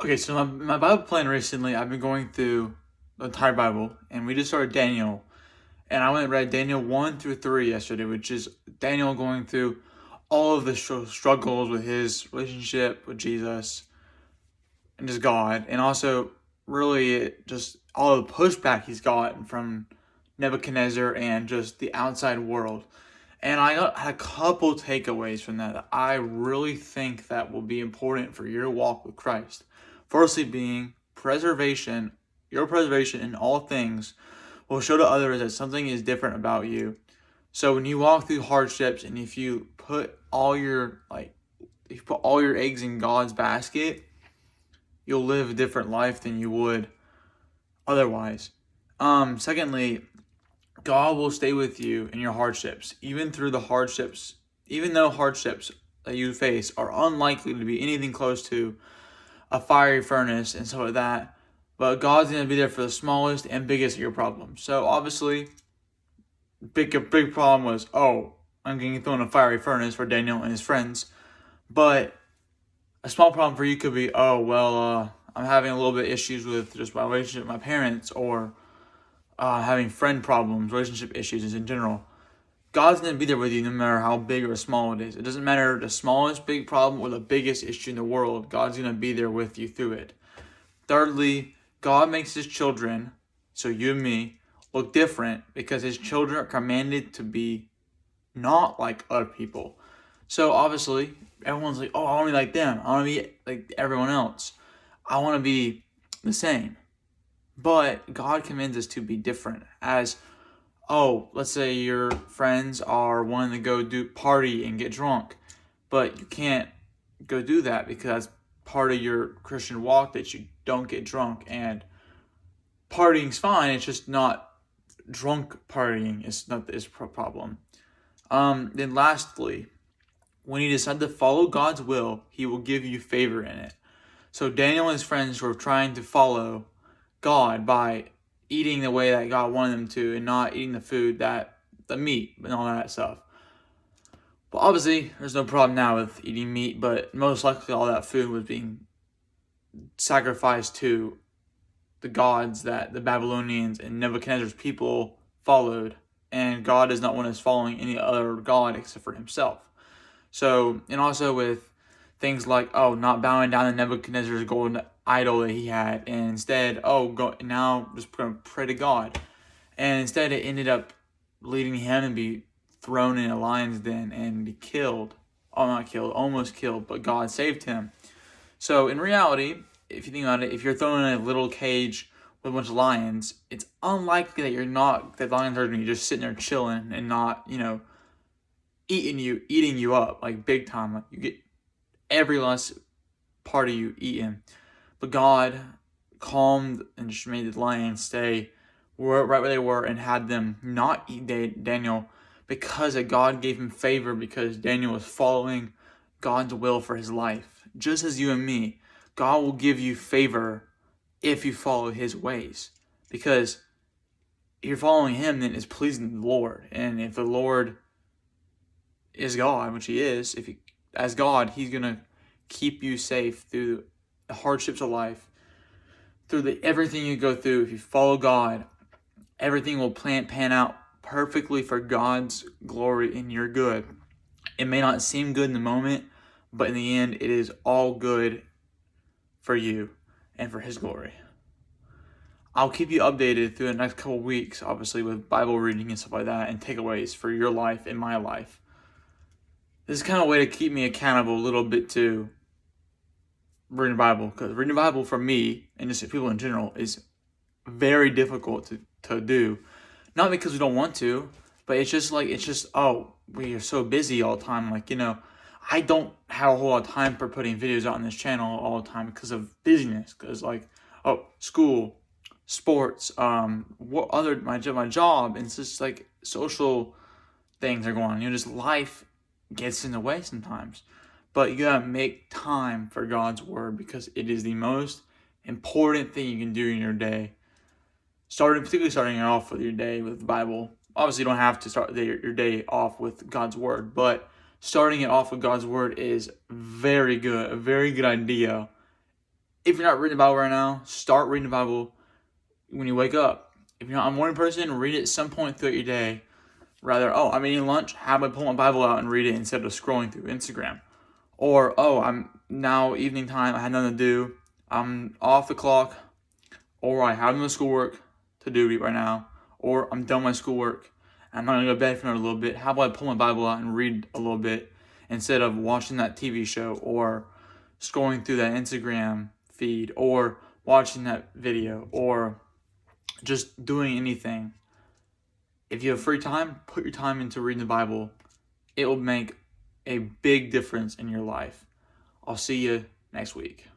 Okay, so my Bible plan recently, I've been going through the entire Bible, and we just started Daniel. And I went and read Daniel 1 through 3 yesterday, which is Daniel going through all of the struggles with his relationship with Jesus and just God, and also really just all the pushback he's gotten from Nebuchadnezzar and just the outside world. And had a couple takeaways from that I really think that will be important for your walk with Christ. Firstly, being preservation, your preservation in all things will show to others that something is different about you. So when you walk through hardships and if you put all your eggs in God's basket, you'll live a different life than you would otherwise. Secondly, God will stay with you in your hardships, even through the hardships, even though hardships that you face are unlikely to be anything close to a fiery furnace and stuff like that. But God's going to be there for the smallest and biggest of your problems. So obviously, a big problem was, I'm getting thrown in a fiery furnace for Daniel and his friends. But a small problem for you could be, I'm having a little bit of issues with just my relationship with my parents, or having friend problems, relationship issues in general. God's going to be there with you no matter how big or small it is. It doesn't matter the smallest big problem or the biggest issue in the world. God's going to be there with you through it. Thirdly, God makes his children, so you and me, look different because his children are commanded to be not like other people. So obviously, everyone's like, I want to be like them. I want to be like everyone else. I want to be the same. But God commands us to be different. As, let's say your friends are wanting to go do party and get drunk, but you can't go do that because that's part of your Christian walk, that you don't get drunk. And partying's fine, it's just not drunk partying. It's not this problem. Then lastly, when you decide to follow God's will, he will give you favor in it. So Daniel and his friends were trying to follow God by eating the way that God wanted them to and not eating the meat and all that stuff. But obviously, there's no problem now with eating meat, but most likely all that food was being sacrificed to the gods that the Babylonians and Nebuchadnezzar's people followed. And God does not want us following any other god except for himself. So, and also with things like, not bowing down to Nebuchadnezzar's golden idol that he had, and instead, now just going to pray to God. And instead, it ended up leading him to be thrown in a lion's den and be killed. Not killed, almost killed, but God saved him. So, in reality, if you think about it, if you're thrown in a little cage with a bunch of lions, it's unlikely that lions are going to be just sitting there chilling and not, eating you up, like big time. Like you get every last part of you eaten. But God calmed and just made the lions stay right where they were and had them not eat Daniel, because God gave him favor because Daniel was following God's will for his life. Just as you and me, God will give you favor if you follow his ways. Because if you're following him, then it's pleasing the Lord. And if the Lord is God, which he is, as God, he's going to keep you safe through the hardships of life, through everything you go through. If you follow God, everything will pan out perfectly for God's glory and your good. It may not seem good in the moment, but in the end, it is all good for you and for his glory. I'll keep you updated through the next couple weeks, obviously, with Bible reading and stuff like that, and takeaways for your life and my life. This is kind of a way to keep me accountable a little bit to reading the Bible, because reading the Bible for me and just people in general is very difficult to do. Not because we don't want to, but it's just we are so busy all the time. I don't have a whole lot of time for putting videos out on this channel all the time because of busyness. Because school, sports, my job, and it's just like social things are going on. Just life gets in the way sometimes. But you gotta make time for God's word because it is the most important thing you can do in your day. Particularly starting it off with your day with the Bible. Obviously, you don't have to start your day off with God's word, but starting it off with God's word is very good, a very good idea if you're not reading the Bible right now, start reading the Bible when you wake up. If you're not a morning person, read it at some point throughout your day. Rather, I'm eating lunch, how about I pull my Bible out and read it instead of scrolling through Instagram? Or, I'm now evening time, I had nothing to do, I'm off the clock, or I have no schoolwork to do right now, or I'm done my schoolwork, I'm not going to go to bed for another little bit. How about I pull my Bible out and read a little bit instead of watching that TV show or scrolling through that Instagram feed or watching that video or just doing anything. If you have free time, put your time into reading the Bible. It will make a big difference in your life. I'll see you next week.